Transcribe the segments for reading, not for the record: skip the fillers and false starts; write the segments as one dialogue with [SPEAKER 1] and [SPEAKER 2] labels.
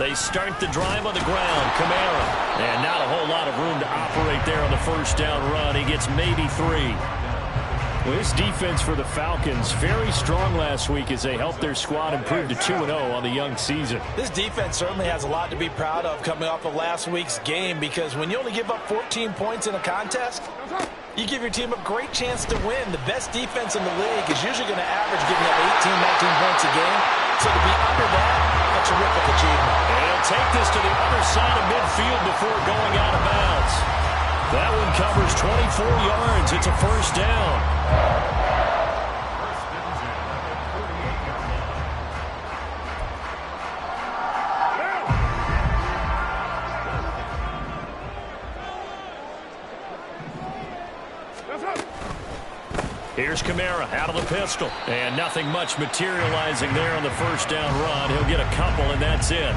[SPEAKER 1] They start the drive on the ground. Kamara. And not a whole lot of room to operate there on the first down run. He gets maybe 3.
[SPEAKER 2] Well, this defense for the Falcons, very strong last week as they helped their squad improve to 2-0 on the young season.
[SPEAKER 3] This defense certainly has a lot to be proud of coming off of last week's game, because when you only give up 14 points in a contest, you give your team a great chance to win. The best defense in the league is usually going to average giving up 18, 19 points a game. So to be under that, a terrific achievement.
[SPEAKER 1] And he'll take this to the other side of midfield before going out of bounds. That one covers 24 yards. It's a first down. Here's Kamara out of the pistol. And nothing much materializing there on the first down run. He'll get a couple, and that's it.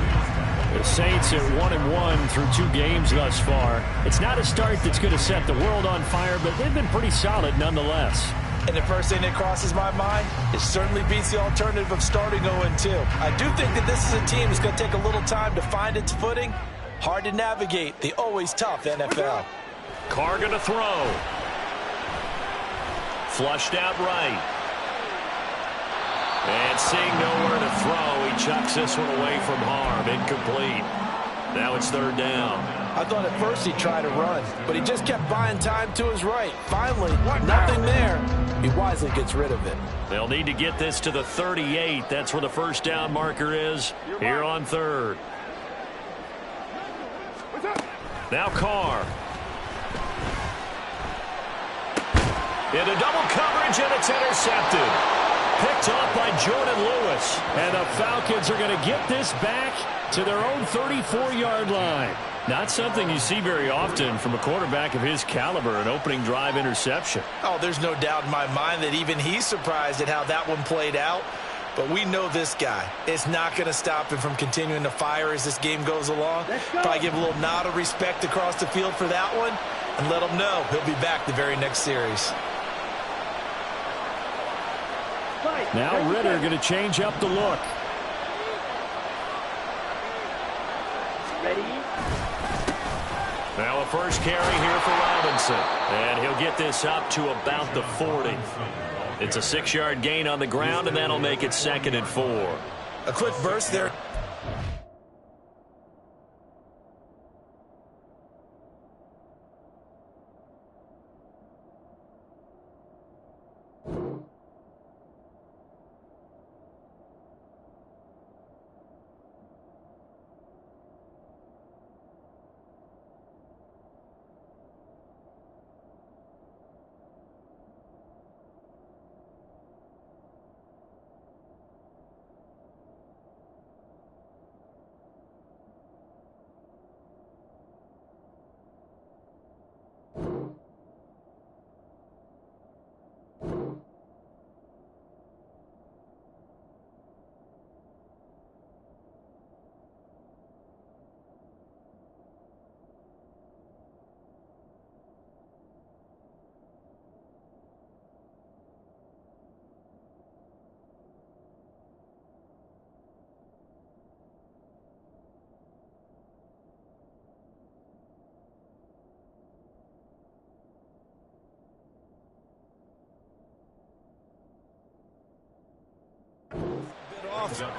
[SPEAKER 2] The Saints at 1-1 through 2 games thus far. It's not a start that's going to set the world on fire, but they've been pretty solid nonetheless.
[SPEAKER 3] And the first thing that crosses my mind, it certainly beats the alternative of starting 0-2. I do think that this is a team that's going to take a little time to find its footing. Hard to navigate the always tough NFL.
[SPEAKER 1] Carr going to throw. Flushed out right. And seeing nowhere to throw, he chucks this one away from harm. Incomplete. Now it's third down.
[SPEAKER 3] I thought at first he'd try to run, but he just kept buying time to his right. Finally, nothing there. He wisely gets rid of it.
[SPEAKER 1] They'll need to get this to the 38. That's where the first down marker is here on third. Now Carr. Into double coverage, and it's intercepted. Picked off by Jordan Lewis.
[SPEAKER 2] And the Falcons are going to get this back to their own 34-yard line. Not something you see very often from a quarterback of his caliber, an opening drive interception.
[SPEAKER 3] Oh, there's no doubt in my mind that even he's surprised at how that one played out. But we know this guy. It's not going to stop him from continuing to fire as this game goes along. Probably give a little nod of respect across the field for that one and let him know he'll be back the very next series.
[SPEAKER 2] Now Ritter going to change up the look.
[SPEAKER 4] Ready?
[SPEAKER 1] Now a first carry here for Robinson. And he'll get this up to about the 40. It's a 6-yard gain on the ground, and that'll make it 2nd and 4.
[SPEAKER 3] A quick burst there.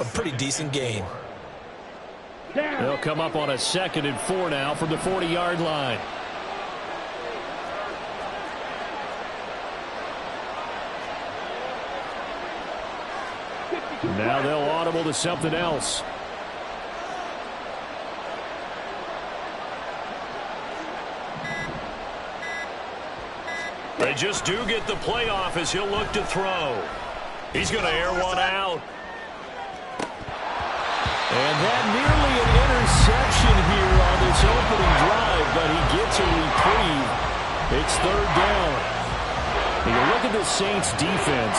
[SPEAKER 3] A pretty decent gain.
[SPEAKER 2] They'll come up on a 2nd and 4 now from the 40-yard line. Now they'll audible to something else.
[SPEAKER 1] They just do get the playoff as he'll look to throw. He's going to air one out.
[SPEAKER 2] And that nearly an interception here on this opening drive, but he gets a reprieve. It's third down. When you look at the Saints defense,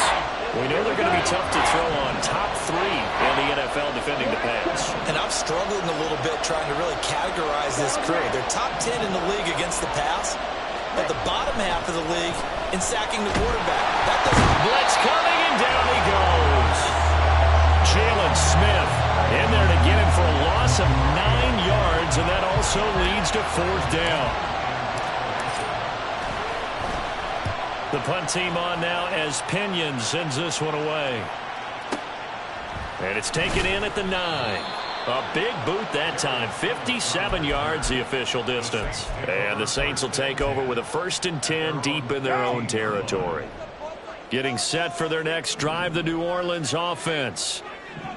[SPEAKER 1] we know they're going to be tough to throw on. Top 3 in the NFL defending the pass.
[SPEAKER 3] And I'm struggling a little bit trying to really categorize this crew. They're top 10 in the league against the pass, but the bottom half of the league in sacking the quarterback. That doesn't...
[SPEAKER 1] Blitz coming, and down he goes.
[SPEAKER 2] Jalen Smith in there to get him for a loss of 9 yards, and that also leads to 4th down. The punt team on now as Pinion sends this one away. And it's taken in at the 9. A big boot that time. 57 yards the official distance. And the Saints will take over with a 1st and 10 deep in their own territory. Getting set for their next drive, the New Orleans offense.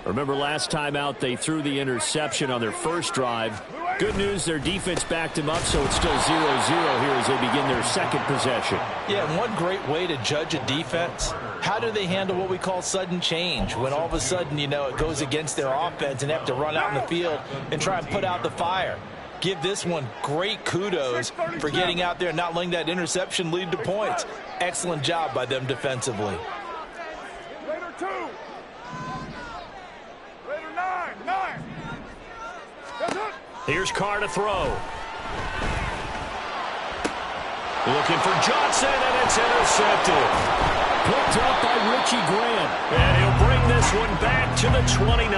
[SPEAKER 2] Remember last time out they threw the interception on their first drive. Good news, their defense backed him up, so it's still 0-0 here as they begin their second possession.
[SPEAKER 3] Yeah, and one great way to judge a defense, how do they handle what we call sudden change? When all of a sudden, you know, it goes against their offense and they have to run out in the field and try and put out the fire. Give this one great kudos for getting out there and not letting that interception lead to points. Excellent job by them defensively.
[SPEAKER 5] Raider 2. Raider 9.
[SPEAKER 2] Here's Carr to throw. Looking for Johnson, and it's intercepted. Picked up by Richie Grant. And he'll bring this one back to the 29.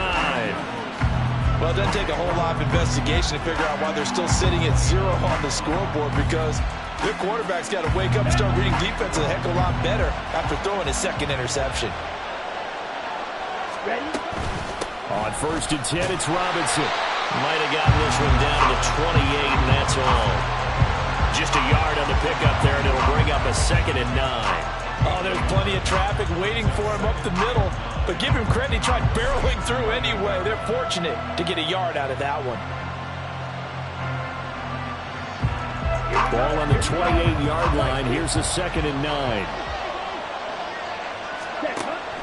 [SPEAKER 3] Well, it doesn't take a whole lot of investigation to figure out why they're still sitting at 0 on the scoreboard, because their quarterback's got to wake up and start reading defense a heck of a lot better after throwing his second interception.
[SPEAKER 4] Ready?
[SPEAKER 2] On 1st and 10, it's Robinson. Might have gotten this one down to the 28, and that's all. Just a yard on the pickup there, and it'll bring up a 2nd and 9.
[SPEAKER 3] Oh, there's plenty of traffic waiting for him up the middle. But give him credit, he tried barreling through anyway. They're fortunate to get a yard out of that one.
[SPEAKER 2] Ball on the 28-yard line. Here's a 2nd and 9.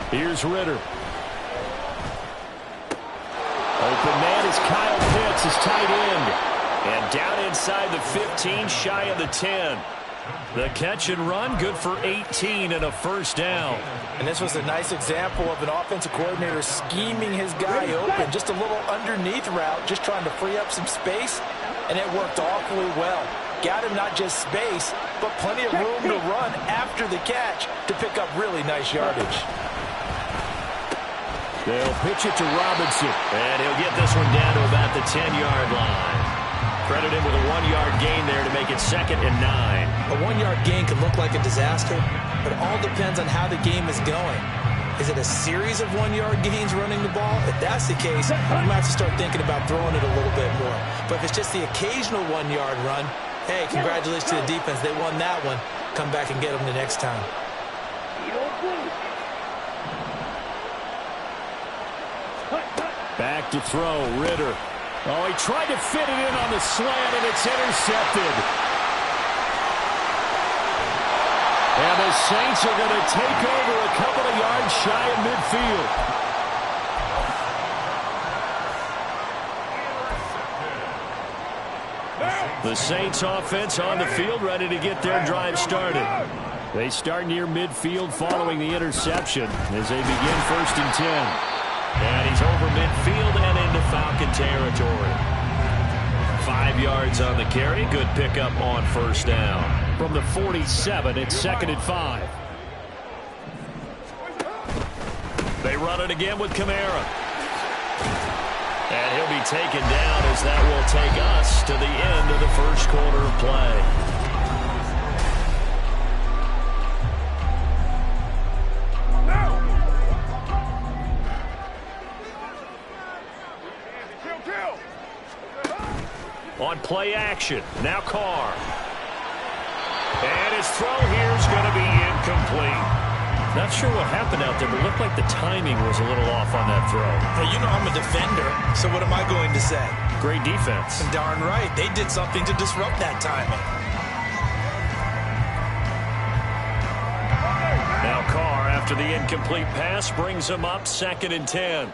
[SPEAKER 2] Here's Ritter. Open man is Kyle Pitts, his tight end. And down inside the 15, shy of the 10. The catch and run, good for 18 and a 1st down.
[SPEAKER 3] And this was a nice example of an offensive coordinator scheming his guy open. Just a little underneath route, just trying to free up some space. And it worked awfully well. Got him not just space, but plenty of room to run after the catch to pick up really nice yardage.
[SPEAKER 2] They'll pitch it to Robinson. And he'll get this one down to about the 10-yard line. Credit him with a 1-yard gain there to make it 2nd and 9.
[SPEAKER 3] A 1-yard gain can look like a disaster, but it all depends on how the game is going. Is it a series of 1-yard gains running the ball? If that's the case, you might have to start thinking about throwing it a little bit more. But if it's just the occasional 1-yard run, hey, congratulations to the defense. They won that one. Come back and get them the next time.
[SPEAKER 2] Back to throw, Ritter. Oh, he tried to fit it in on the slant, and it's intercepted. And the Saints are going to take over a couple of yards shy of midfield. The Saints offense on the field, ready to get their drive started. They start near midfield following the interception as they begin 1st and 10. And he's over midfield and into Falcon territory. 5 yards on the carry. Good pickup on 1st down. From the 47, it's 2nd and 5. They run it again with Kamara. And he'll be taken down as that will take us to the end of the 1st quarter of play. On play action, now Carr. And his throw here is going to be incomplete. Not sure what happened out there, but it looked like the timing was a little off on that throw.
[SPEAKER 3] Hey, you know I'm a defender, so what am I going to say?
[SPEAKER 2] Great defense.
[SPEAKER 3] And darn right, they did something to disrupt that timing.
[SPEAKER 2] Now Carr, after the incomplete pass, brings him up 2nd and 10.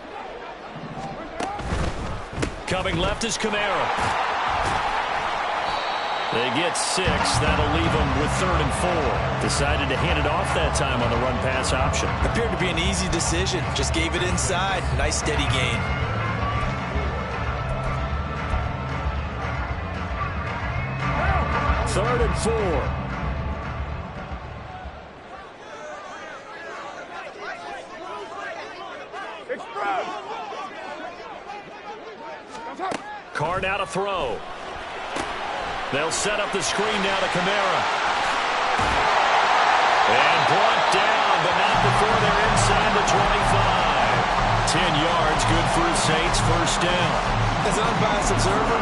[SPEAKER 2] Coming left is Kamara. They get 6. That'll leave them with 3rd and 4. Decided to hand it off that time on the run-pass option.
[SPEAKER 3] Appeared to be an easy decision. Just gave it inside. Nice steady gain.
[SPEAKER 2] Third and 4.
[SPEAKER 5] Express!
[SPEAKER 2] Carr now to throw. They'll set up the screen now to Kamara. And brought down, but not before they're inside the 25. 10 yards, good for the Saints, first down.
[SPEAKER 3] As an unbiased observer,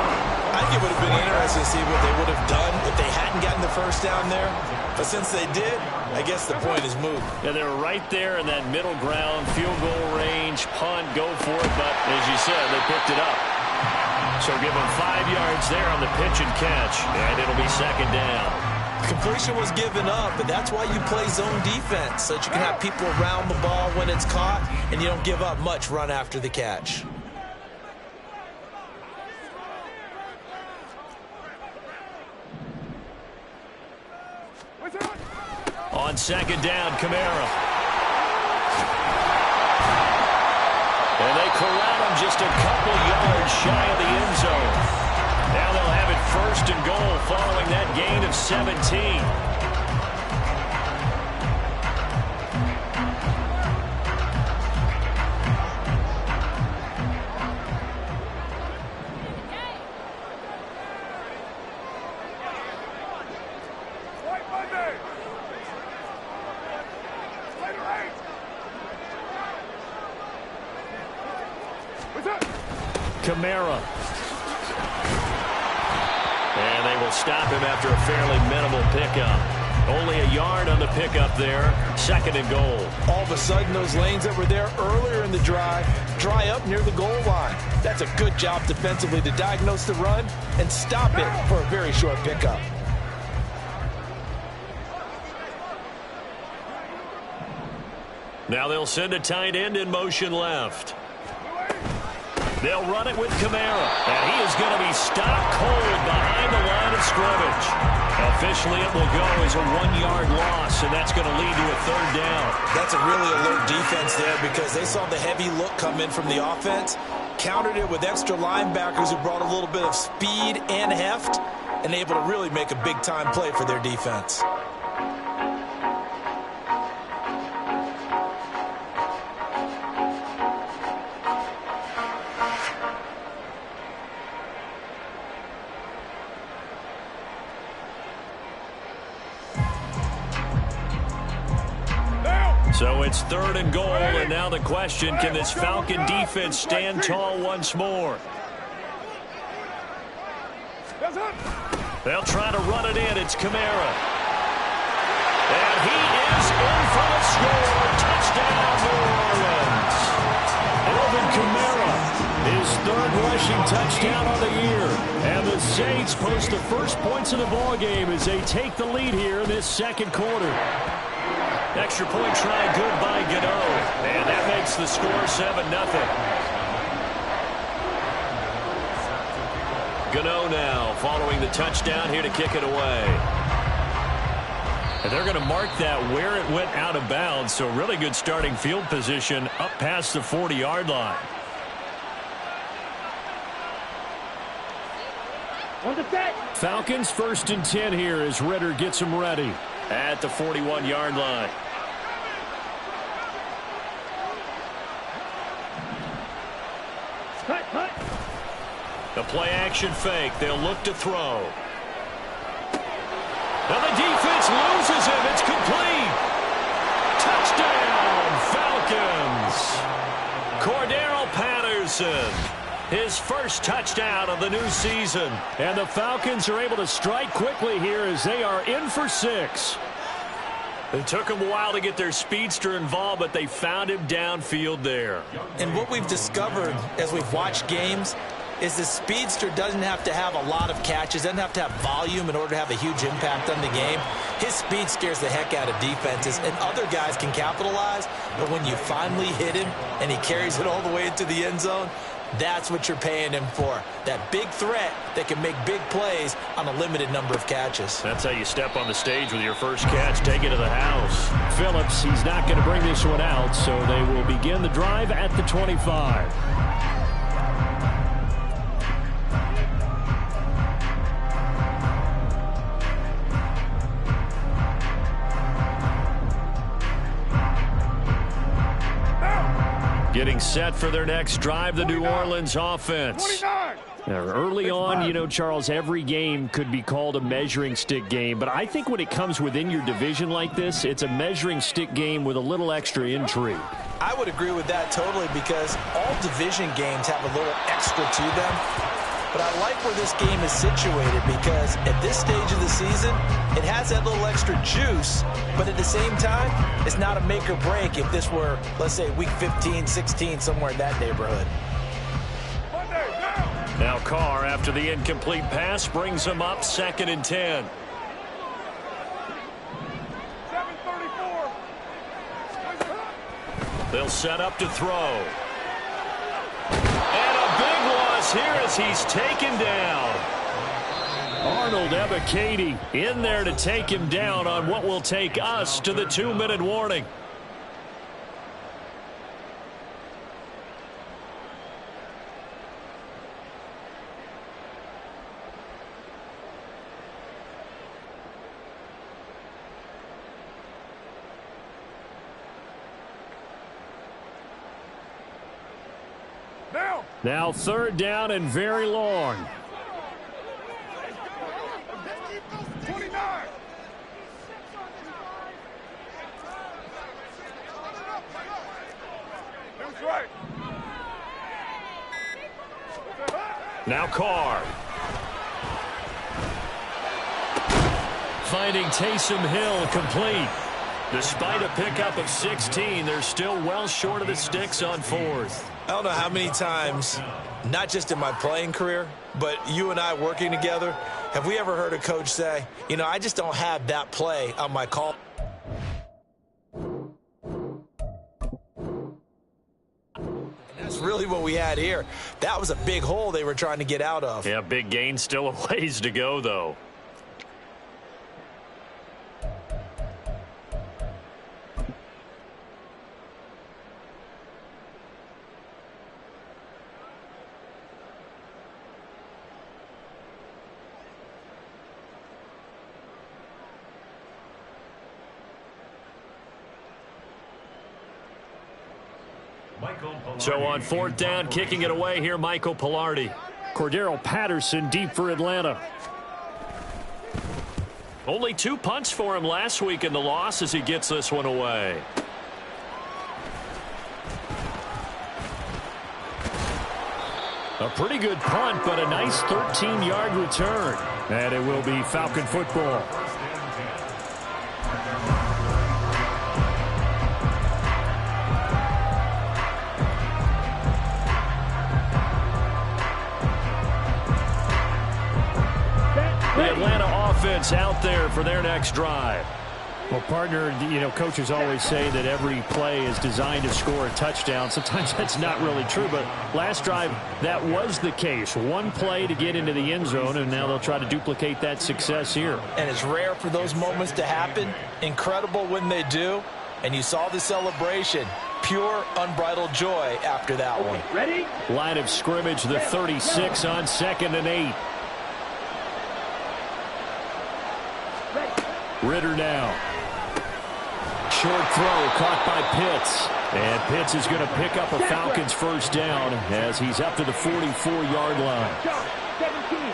[SPEAKER 3] I think it would have been interesting to see what they would have done if they hadn't gotten the first down there. But since they did, I guess the point is moved.
[SPEAKER 2] Yeah, they were right there in that middle ground, field goal range, punt, go for it. But as you said, they picked it up. So give them 5 yards there on the pitch and catch, and it'll be second down.
[SPEAKER 3] Completion was given up, but that's why you play zone defense, so that you can have people around the ball when it's caught, and you don't give up much run after the catch.
[SPEAKER 2] On second down, Kamara. And they corral him just a couple yards shy of the end zone. Now they'll have it first and goal following that gain of 17. Kamara. And they will stop him after a fairly minimal pickup. Only a yard on the pickup there. Second and goal.
[SPEAKER 3] All of a sudden, those lanes that were there earlier in the drive dry up near the goal line. That's a good job defensively to diagnose the run and stop it for a very short pickup.
[SPEAKER 2] Now they'll send a tight end in motion left. They'll run it with Kamara, and he is going to be stopped cold behind the line of scrimmage. Officially, it will go as a 1-yard loss, and that's going to lead to a third down.
[SPEAKER 3] That's a really alert defense there because they saw the heavy look come in from the offense, countered it with extra linebackers who brought a little bit of speed and heft, and able to really make a big-time play for their defense.
[SPEAKER 2] So it's third and goal, and now the question, can this Falcon defense stand tall once more? They'll try to run it in. It's Kamara. And he is in for the score. Touchdown, New Orleans. Alvin Kamara, his third rushing touchdown on the year. And the Saints post the first points of the ballgame as they take the lead here in this second quarter. Extra point try good by Gano. And that makes the score 7-0. Gano now following the touchdown here to kick it away. And they're going to mark that where it went out of bounds. So really good starting field position up past the 40-yard line. Falcons first and 10 here as Ritter gets them ready at the 41-yard line. The play action fake. They'll look to throw. Now the defense loses him. It's complete. Touchdown, Falcons. Cordero Patterson. His first touchdown of the new season. And the Falcons are able to strike quickly here as they are in for 6. It took them a while to get their speedster involved, but they found him downfield there.
[SPEAKER 3] And what we've discovered as we've watched games is the speedster doesn't have to have a lot of catches, doesn't have to have volume in order to have a huge impact on the game. His speed scares the heck out of defenses, and other guys can capitalize, but when you finally hit him and he carries it all the way into the end zone, that's what you're paying him for. That big threat that can make big plays on a limited number of catches.
[SPEAKER 2] That's how you step on the stage with your first catch, take it to the house. Phillips, he's not going to bring this one out, so they will begin the drive at the 25. Getting set for their next drive, the New Orleans offense.
[SPEAKER 5] 29.
[SPEAKER 2] Early on, you know, Charles, every game could be called a measuring stick game. But I think when it comes within your division like this, it's a measuring stick game with a little extra intrigue.
[SPEAKER 3] I would agree with that totally because all division games have a little extra to them. But I like where this game is situated because at this stage of the season, it has that little extra juice. But at the same time, it's not a make or break if this were, let's say, week 15, 16, somewhere in that neighborhood.
[SPEAKER 2] Now Carr, after the incomplete pass, brings him up 2nd and 10.
[SPEAKER 5] 7:34.
[SPEAKER 2] They'll set up to throw. And a big loss here as he's taken down. Arnold Ebiketie in there to take him down on what will take us to the 2-minute warning. Now 3rd down and very long.
[SPEAKER 5] 29. That's right.
[SPEAKER 2] Now Carr. Finding Taysom Hill complete. Despite a pickup of 16, they're still well short of the sticks on 4th.
[SPEAKER 3] I don't know how many times, not just in my playing career, but you and I working together, have we ever heard a coach say, you know, I just don't have that play on my call. And that's really what we had here. That was a big hole they were trying to get out of.
[SPEAKER 2] Yeah, big gain, still a ways to go, though. So on 4th down, kicking it away here, Michael Pilardi. Cordero Patterson deep for Atlanta. Only 2 punts for him last week in the loss as he gets this one away. A pretty good punt, but a nice 13-yard return. And it will be Falcon football. The Atlanta offense out there for their next drive. Well, partner, you know, coaches always say that every play is designed to score a touchdown. Sometimes that's not really true, but last drive, that was the case. One play to get into the end zone, and now they'll try to duplicate that success here.
[SPEAKER 3] And it's rare for those moments to happen. Incredible when they do. And you saw the celebration. Pure, unbridled joy after that one.
[SPEAKER 5] Ready?
[SPEAKER 2] Line of scrimmage, the 36 on 2nd and 8. Ritter now. Short throw caught by Pitts. And Pitts is going to pick up a Falcons first down as he's up to the 44-yard line.
[SPEAKER 5] 17.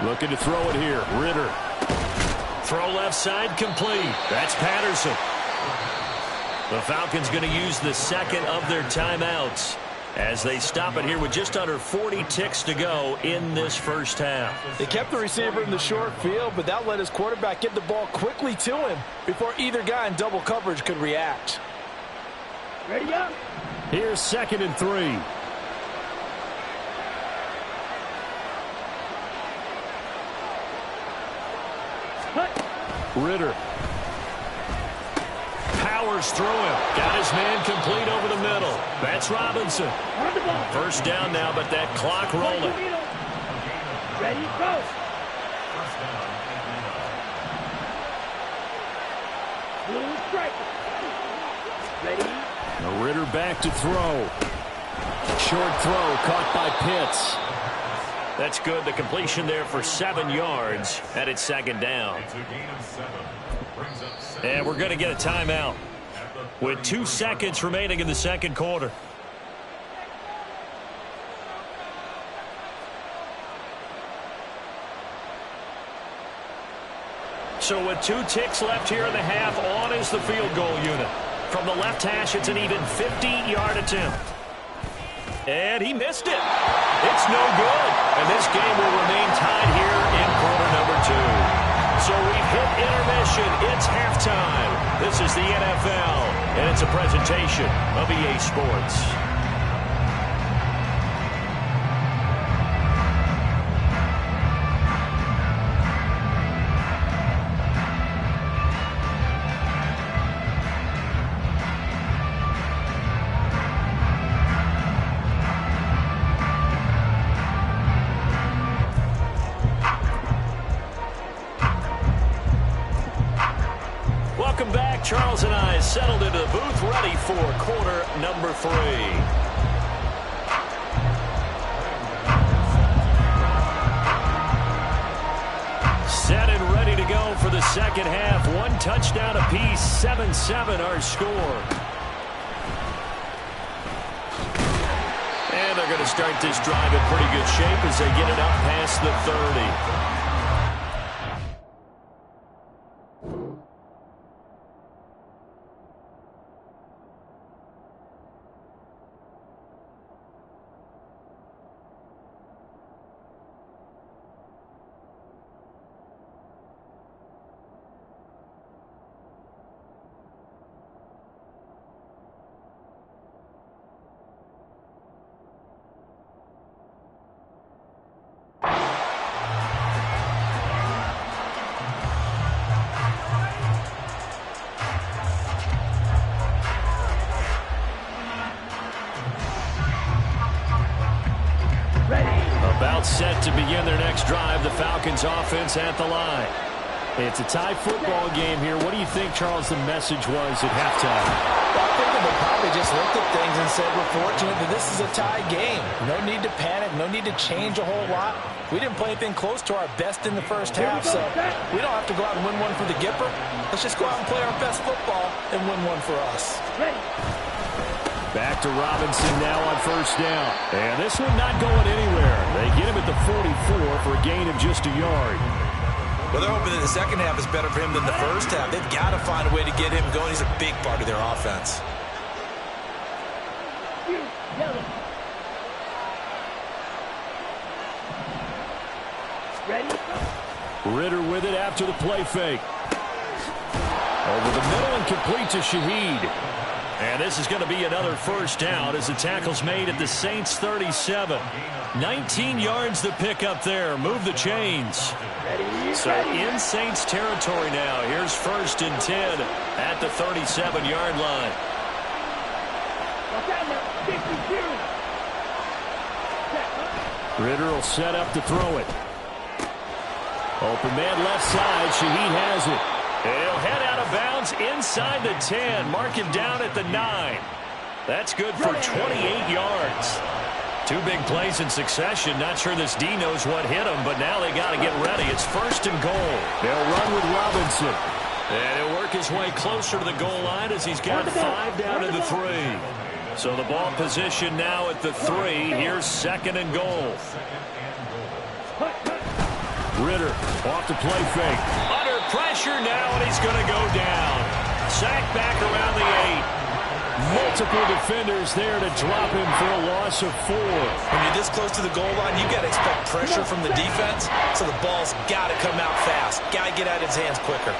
[SPEAKER 2] Looking to throw it here. Ritter. Throw left side complete. That's Patterson. The Falcons going to use the 2nd of their timeouts as they stop it here with just under 40 ticks to go in this first half.
[SPEAKER 3] They kept the receiver in the short field, but that let his quarterback get the ball quickly to him before either guy in double coverage could react.
[SPEAKER 5] Ready up.
[SPEAKER 2] Here's 2nd and 3. Ritter. Powers through him. Got his man complete over the middle. That's Robinson. First down now, but that clock rolling.
[SPEAKER 5] Ready, go. Blue strike. Ready.
[SPEAKER 2] Now Ritter back to throw. Short throw caught by Pitts. That's good. The completion there for 7 yards. And it's 2nd down. And we're going to get a timeout. with 2 seconds remaining in the second quarter. So with 2 ticks left here in the half, on is the field goal unit. From the left hash, it's an even 50-yard attempt. And he missed it. It's no good. And this game will remain tied here in quarter number 2. So we've hit intermission. It's halftime. This is the NFL, and it's a presentation of EA Sports. Charles and I settled into the booth, ready for quarter number 3. Set and ready to go for the second half. 1 touchdown apiece, 7-7 our score. And they're going to start this drive in pretty good shape as they get it up past the 30. Set to begin their next drive. The Falcons offense at the line. It's a tie football game here. What do you think, Charles, the message was at halftime?
[SPEAKER 3] Well, I think they probably just looked at things and said, we're fortunate that this is a tie game. No need to panic. No need to change a whole lot. We didn't play anything close to our best in the first half, so we don't have to go out and win one for the Gipper. Let's just go out and play our best football and win one for us.
[SPEAKER 5] Ready.
[SPEAKER 2] Back to Robinson now on first down. And this one not going anywhere. They get him at the 44 for a gain of just a yard.
[SPEAKER 3] Well, they're hoping that the second half is better for him than the first half. They've got to find a way to get him going. He's a big part of their offense.
[SPEAKER 5] Ready.
[SPEAKER 2] Ritter with it after the play fake. Over the middle and complete to Shaheed. And this is going to be another first down as the tackle's made at the Saints 37. 19 yards to pick up there. Move the chains. So in Saints territory now. Here's 1st and 10 at the 37-yard line. Ritter will set up to throw it. Open man left side. Shaheed has it. He'll head out of bounds inside the 10. Mark him down at the 9. That's good for 28 yards. 2 big plays in succession. Not sure this D knows what hit him, but now they got to get ready. It's 1st and goal. They'll run with Robinson. And he'll work his way closer to the goal line as he's got 5 down to the 3. So the ball position now at the 3. Here's 2nd and goal. Ritter off the play fake. Under pressure now, and he's going to go down. Sacked back around the 8. Multiple defenders there to drop him for a loss of 4.
[SPEAKER 3] When you're this close to the goal line, you've got to expect pressure from the defense, so the ball's got to come out fast. Got to get out of his hands quicker.